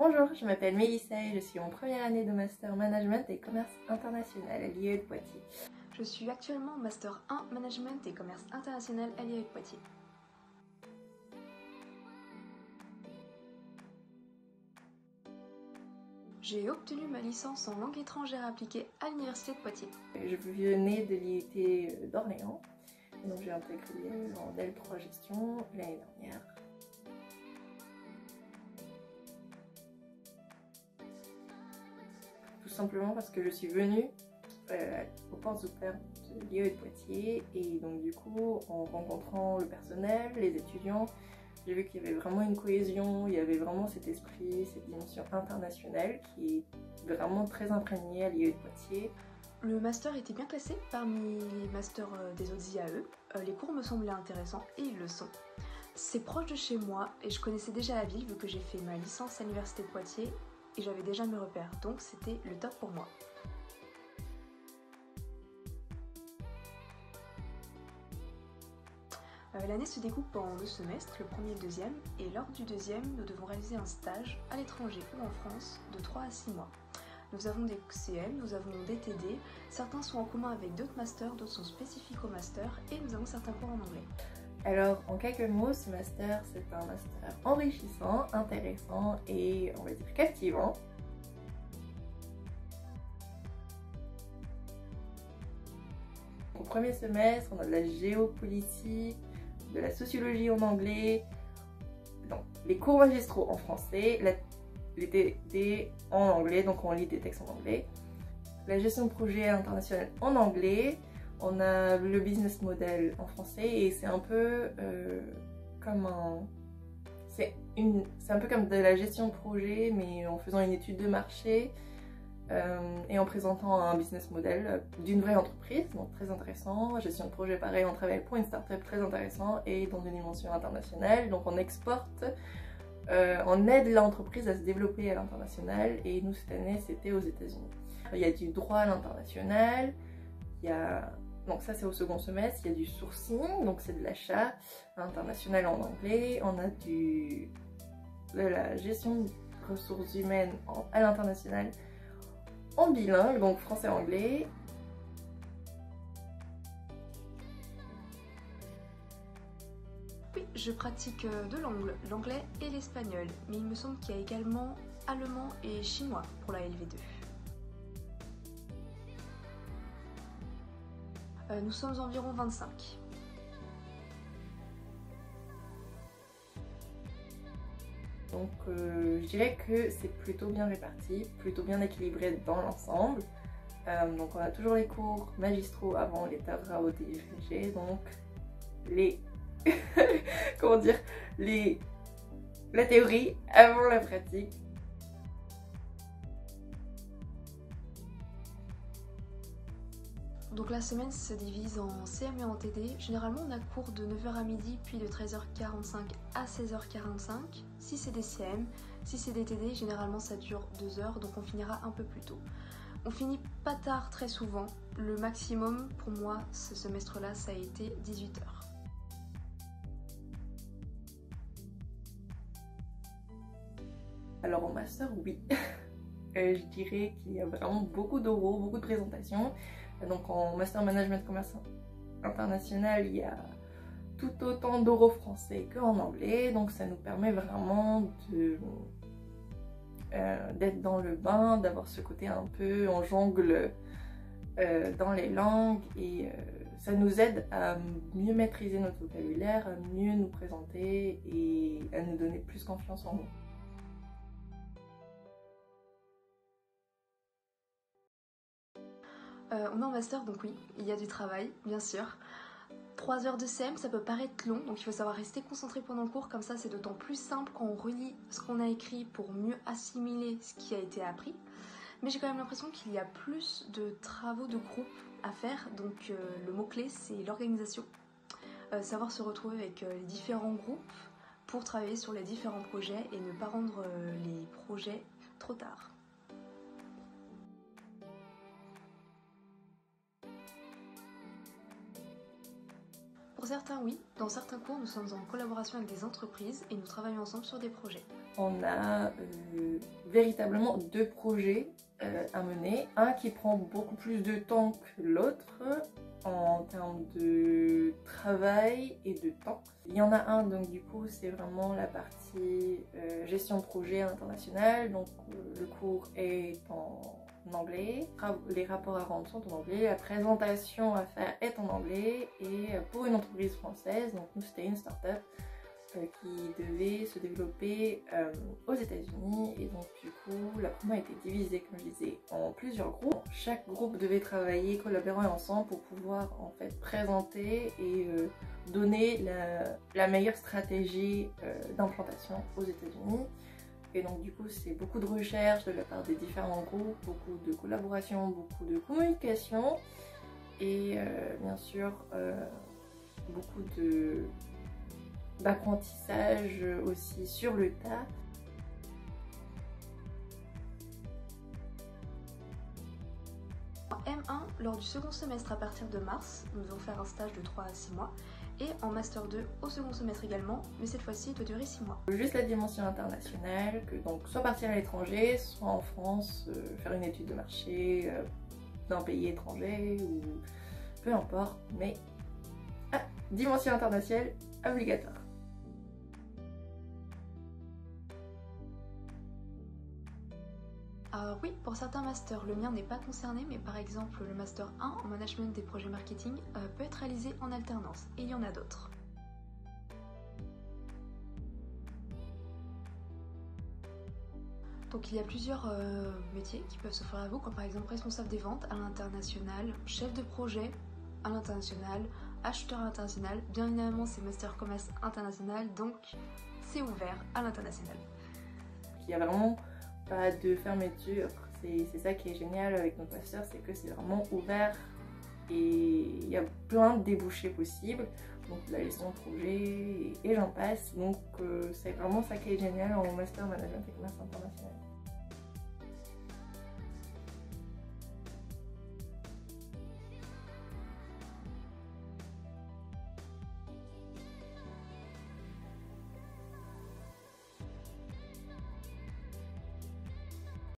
Bonjour, je m'appelle Mélissa et je suis en première année de Master Management et Commerce International à l'IAE de Poitiers. Je suis actuellement en Master 1 Management et Commerce International à l'IAE de Poitiers. J'ai obtenu ma licence en langue étrangère appliquée à l'Université de Poitiers. Je venais de l'IUT d'Orléans, donc j'ai intégré en L3 Gestion l'année dernière. Tout simplement parce que je suis venue au Portes Ouvertes de l'IAE de Poitiers et donc du coup en rencontrant le personnel, les étudiants, j'ai vu qu'il y avait vraiment une cohésion, il y avait vraiment cet esprit, cette dimension internationale qui est vraiment très imprégnée à l'IAE de Poitiers. Le master était bien classé parmi les masters des autres IAE. Les cours me semblaient intéressants et ils le sont. C'est proche de chez moi et je connaissais déjà la ville vu que j'ai fait ma licence à l'Université de Poitiers et j'avais déjà mes repères, donc c'était le top pour moi. L'année se découpe en 2 semestres, le premier et le deuxième, et lors du deuxième, nous devons réaliser un stage à l'étranger ou en France de 3 à 6 mois. Nous avons des CM, nous avons des TD, certains sont en commun avec d'autres masters, d'autres sont spécifiques au master, et nous avons certains cours en anglais. Alors, en quelques mots, ce master, c'est un master enrichissant, intéressant et, on va dire, captivant. Au premier semestre, on a de la géopolitique, de la sociologie en anglais, donc les cours magistraux en français, les TD en anglais, donc on lit des textes en anglais, la gestion de projet international en anglais, on a le business model en français et c'est un peu comme c'est un peu comme de la gestion de projet mais en faisant une étude de marché et en présentant un business model d'une vraie entreprise, donc très intéressant. Gestion de projet, pareil, on travaille pour une start-up, très intéressant, et dans une dimension internationale, donc on exporte, on aide l'entreprise à se développer à l'international, et nous cette année c'était aux États-Unis. Il y a du droit à l'international, donc ça c'est au second semestre, il y a du sourcing, donc c'est de l'achat international en anglais, on a de la gestion de ressources humaines à l'international en bilingue, donc français-anglais. Oui, je pratique de l'anglais et l'espagnol, mais il me semble qu'il y a également allemand et chinois pour la LV2. Nous sommes environ 25. Donc je dirais que c'est plutôt bien réparti, plutôt bien équilibré dans l'ensemble. Donc on a toujours les cours magistraux avant les travaux dirigés, donc les comment dire, la théorie avant la pratique. Donc la semaine se divise en CM et en TD. Généralement on a cours de 9h à midi puis de 13h45 à 16h45. Si c'est des CM, si c'est des TD, généralement ça dure 2 heures, donc on finira un peu plus tôt. On finit pas tard très souvent. Le maximum pour moi ce semestre-là ça a été 18h. Alors en master, oui. Je dirais qu'il y a vraiment beaucoup d'oraux, beaucoup de présentations. Donc en Master Management Commerce International, il y a tout autant d'oraux français qu'en anglais. Donc ça nous permet vraiment d'être dans le bain, d'avoir ce côté un peu, on jongle dans les langues et ça nous aide à mieux maîtriser notre vocabulaire, à mieux nous présenter et à nous donner plus confiance en nous. On est en master, donc oui, il y a du travail, bien sûr. 3 heures de CM, ça peut paraître long, donc il faut savoir rester concentré pendant le cours, comme ça c'est d'autant plus simple quand on relit ce qu'on a écrit pour mieux assimiler ce qui a été appris. Mais j'ai quand même l'impression qu'il y a plus de travaux de groupe à faire, donc le mot-clé c'est l'organisation. Savoir se retrouver avec les différents groupes pour travailler sur les différents projets et ne pas rendre les projets trop tard. Pour certains, oui. Dans certains cours, nous sommes en collaboration avec des entreprises et nous travaillons ensemble sur des projets. On a véritablement 2 projets à mener. Un qui prend beaucoup plus de temps que l'autre en termes de travail et de temps. Il y en a un, donc du coup, c'est vraiment la partie gestion de projet international. Donc le cours est en anglais, les rapports à rendre sont en anglais, la présentation à faire est en anglais et pour une entreprise française, donc nous c'était une start-up qui devait se développer aux États-Unis et donc du coup la promo a été divisée comme je disais en plusieurs groupes. Chaque groupe devait travailler, collaborer ensemble pour pouvoir en fait présenter et donner la meilleure stratégie d'implantation aux États-Unis. Et donc du coup c'est beaucoup de recherche de la part des différents groupes, beaucoup de collaboration, beaucoup de communication et bien sûr beaucoup d'apprentissage aussi sur le tas. En M1, lors du second semestre à partir de mars, nous devons faire un stage de 3 à 6 mois. Et en Master 2 au second semestre également, mais cette fois-ci il doit durer 6 mois. Juste la dimension internationale, que donc soit partir à l'étranger, soit en France, faire une étude de marché d'un pays étranger ou peu importe, mais dimension internationale obligatoire. Oui, pour certains masters, le mien n'est pas concerné, mais par exemple le Master 1 en management des projets marketing peut être réalisé en alternance, et il y en a d'autres. Donc il y a plusieurs métiers qui peuvent s'offrir à vous, comme par exemple responsable des ventes à l'international, chef de projet à l'international, acheteur international. Bien évidemment c'est Master Commerce international, donc c'est ouvert à l'international. Il n'y a vraiment pas de fermeture, c'est ça qui est génial avec notre master, c'est que c'est vraiment ouvert et il y a plein de débouchés possibles, donc la gestion de projet et j'en passe, donc c'est vraiment ça qui est génial en master management et commerce international.